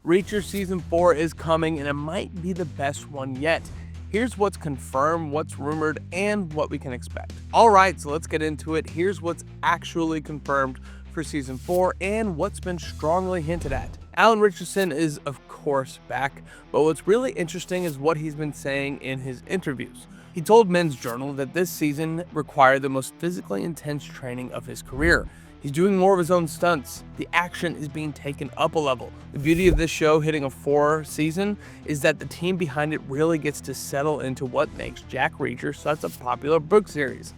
Reacher Season 4 is coming, and it might be the best one yet. Here's what's confirmed, what's rumored, and what we can expect. Alright, so let's get into it. Here's what's actually confirmed for Season 4 and what's been strongly hinted at. Alan Ritchson is, of course, back, but what's really interesting is what he's been saying in his interviews. He told Men's Journal that this season required the most physically intense training of his career. He's doing more of his own stunts. The action is being taken up a level. The beauty of this show hitting a 4 season is that the team behind it really gets to settle into what makes Jack Reacher such a popular book series.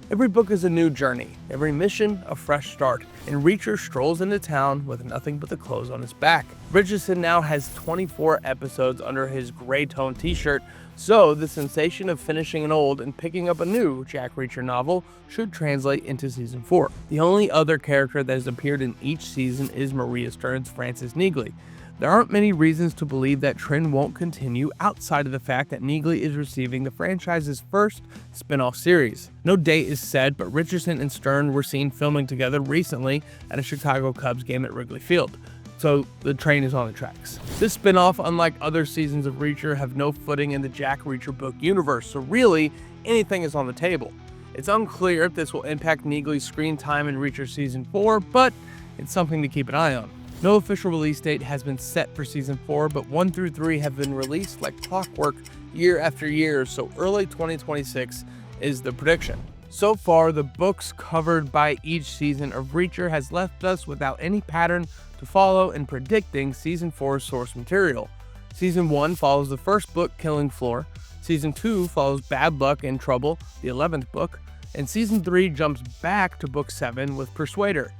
Every book is a new journey, every mission a fresh start, and Reacher strolls into town with nothing but the clothes on his back. Ritchson now has 24 episodes under his gray tone t-shirt, so the sensation of finishing an old and picking up a new Jack Reacher novel should translate into Season 4. The only other character that has appeared in each season is Maria Stern's Frances Neagley. There aren't many reasons to believe that trend won't continue outside of the fact that Neagley is receiving the franchise's first spin-off series. No date is set, but Richardson and Stern were seen filming together recently at a Chicago Cubs game at Wrigley Field. So the train is on the tracks. This spin-off, unlike other seasons of Reacher, have no footing in the Jack Reacher book universe, so really, anything is on the table. It's unclear if this will impact Neagley's screen time in Reacher Season 4, but it's something to keep an eye on. No official release date has been set for Season 4, but 1 through 3 have been released like clockwork year after year, so early 2026 is the prediction. So far, the books covered by each season of Reacher has left us without any pattern to follow in predicting Season 4's source material. Season 1 follows the first book, Killing Floor. Season 2 follows Bad Luck and Trouble, the 11th book. And Season 3 jumps back to Book 7 with Persuader.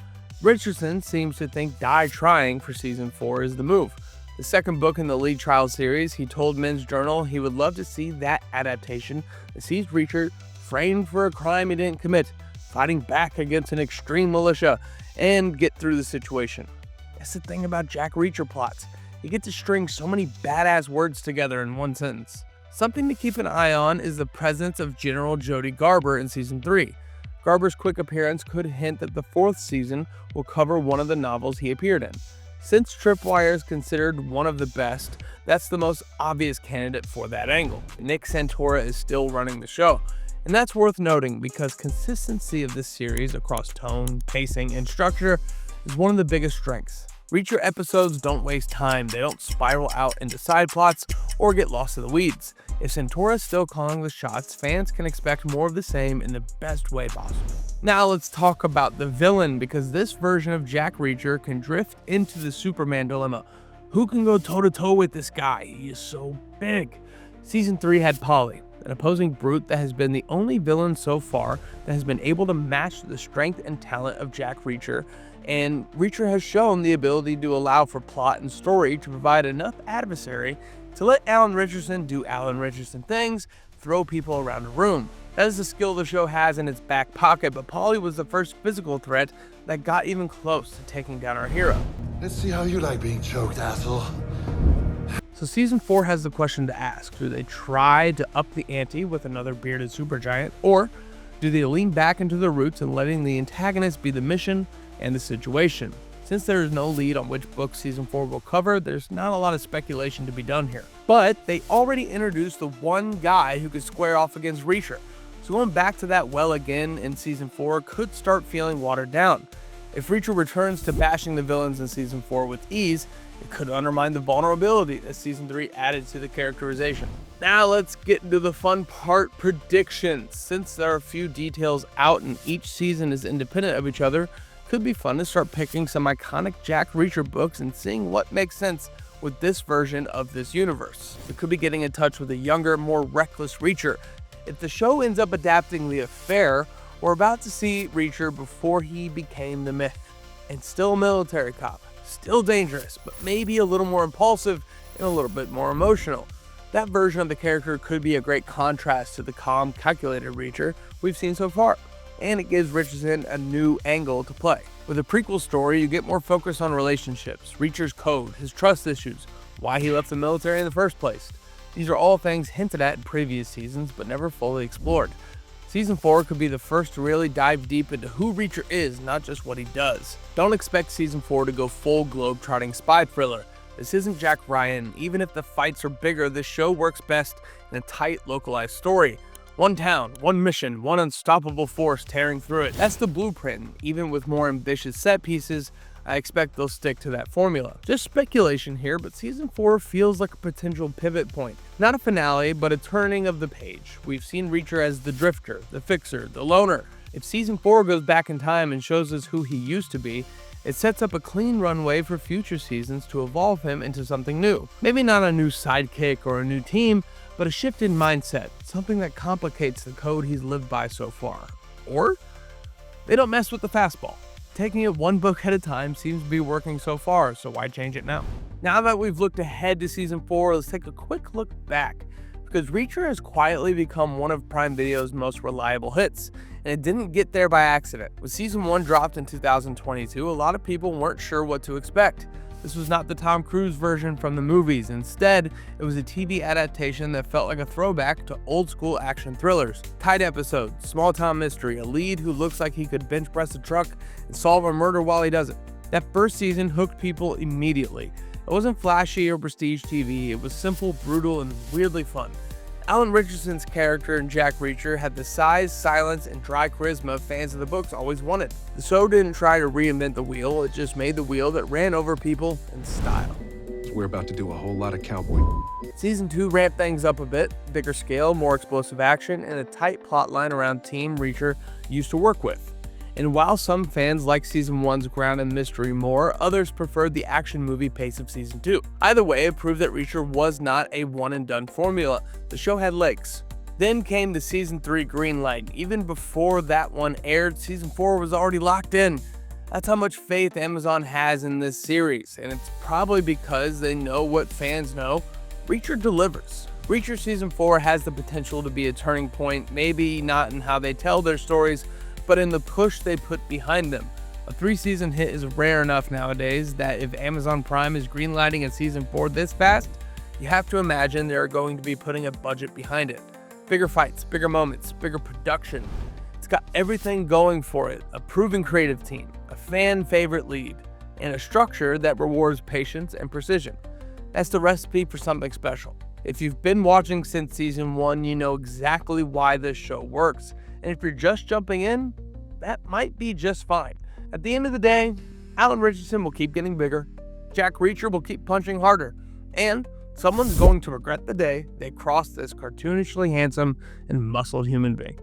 Richardson seems to think Die Trying for Season 4 is the move. The second book in the lead trial series, he told Men's Journal he would love to see that adaptation that sees Reacher framed for a crime he didn't commit, fighting back against an extreme militia, and get through the situation. That's the thing about Jack Reacher plots. You get to string so many badass words together in one sentence. Something to keep an eye on is the presence of General Jody Garber in Season 3. Garber's quick appearance could hint that the 4th season will cover one of the novels he appeared in. Since Tripwire is considered one of the best, that's the most obvious candidate for that angle. Nick Santora is still running the show, and that's worth noting because consistency of this series across tone, pacing, and structure is one of the biggest strengths. Reacher episodes don't waste time, they don't spiral out into side plots or get lost in the weeds. If Santora is still calling the shots, fans can expect more of the same in the best way possible. Now let's talk about the villain, because this version of Jack Reacher can drift into the Superman dilemma. Who can go toe-to-toe with this guy? He is so big. Season 3 had Polly, an opposing brute that has been the only villain so far that has been able to match the strength and talent of Jack Reacher, and Reacher has shown the ability to allow for plot and story to provide enough adversary to let Alan Ritchson do Alan Ritchson things, throw people around a room. That is a skill the show has in its back pocket, but Polly was the first physical threat that got even close to taking down our hero. Let's see how you like being choked, asshole. So Season 4 has the question to ask: do they try to up the ante with another bearded supergiant, or do they lean back into their roots and letting the antagonist be the mission and the situation? Since there is no lead on which book Season 4 will cover, there's not a lot of speculation to be done here. But they already introduced the one guy who could square off against Reacher, so going back to that well again in Season 4 could start feeling watered down. If Reacher returns to bashing the villains in Season 4 with ease, it could undermine the vulnerability that Season 3 added to the characterization. Now let's get into the fun part, predictions. Since there are a few details out and each season is independent of each other, could be fun to start picking some iconic Jack Reacher books and seeing what makes sense with this version of this universe. We could be getting in touch with a younger, more reckless Reacher. If the show ends up adapting The Affair, we're about to see Reacher before he became the myth. And still a military cop, still dangerous, but maybe a little more impulsive and a little bit more emotional. That version of the character could be a great contrast to the calm, calculated Reacher we've seen so far, and it gives Richardson a new angle to play. With a prequel story, you get more focus on relationships, Reacher's code, his trust issues, why he left the military in the first place. These are all things hinted at in previous seasons, but never fully explored. Season 4 could be the first to really dive deep into who Reacher is, not just what he does. Don't expect Season 4 to go full globe-trotting spy thriller. This isn't Jack Ryan. Even if the fights are bigger, the show works best in a tight, localized story. One town, one mission, one unstoppable force tearing through it. That's the blueprint. Even with more ambitious set pieces, I expect they'll stick to that formula. Just speculation here, but season 4 feels like a potential pivot point. Not a finale, but a turning of the page. We've seen Reacher as the drifter, the fixer, the loner. If season 4 goes back in time and shows us who he used to be, it sets up a clean runway for future seasons to evolve him into something new. Maybe not a new sidekick or a new team, but a shift in mindset, something that complicates the code he's lived by so far. Or they don't mess with the fastball. Taking it one book at a time seems to be working so far, so why change it now? Now that we've looked ahead to season 4, let's take a quick look back, because Reacher has quietly become one of Prime Video's most reliable hits, and it didn't get there by accident. When season 1 dropped in 2022, a lot of people weren't sure what to expect. This was not the Tom Cruise version from the movies. Instead, it was a TV adaptation that felt like a throwback to old school action thrillers. Tight episodes, small town mystery, a lead who looks like he could bench press a truck and solve a murder while he does it. That first season hooked people immediately. It wasn't flashy or prestige TV, it was simple, brutal, and weirdly fun. Alan Richardson's character in Jack Reacher had the size, silence, and dry charisma fans of the books always wanted. The show didn't try to reinvent the wheel, it just made the wheel that ran over people in style. We're about to do a whole lot of cowboy. Season 2 ramped things up a bit, bigger scale, more explosive action, and a tight plotline around Team Reacher used to work with. And while some fans like season 1's ground and mystery more, others preferred the action movie pace of season 2. Either way, it proved that Reacher was not a one-and-done formula. The show had legs. Then came the season 3 green light. Even before that one aired, season 4 was already locked in. That's how much faith Amazon has in this series, and it's probably because they know what fans know. Reacher delivers. Reacher season 4 has the potential to be a turning point, maybe not in how they tell their stories, but in the push they put behind them. A 3-season hit is rare enough nowadays that if Amazon Prime is greenlighting a season 4 this fast, you have to imagine they're going to be putting a budget behind it. Bigger fights, bigger moments, bigger production. It's got everything going for it. A proven creative team, a fan favorite lead, and a structure that rewards patience and precision. That's the recipe for something special. If you've been watching since season 1, you know exactly why this show works. And if you're just jumping in, that might be just fine. At the end of the day, Alan Richardson will keep getting bigger, Jack Reacher will keep punching harder, and someone's going to regret the day they crossed this cartoonishly handsome and muscled human being.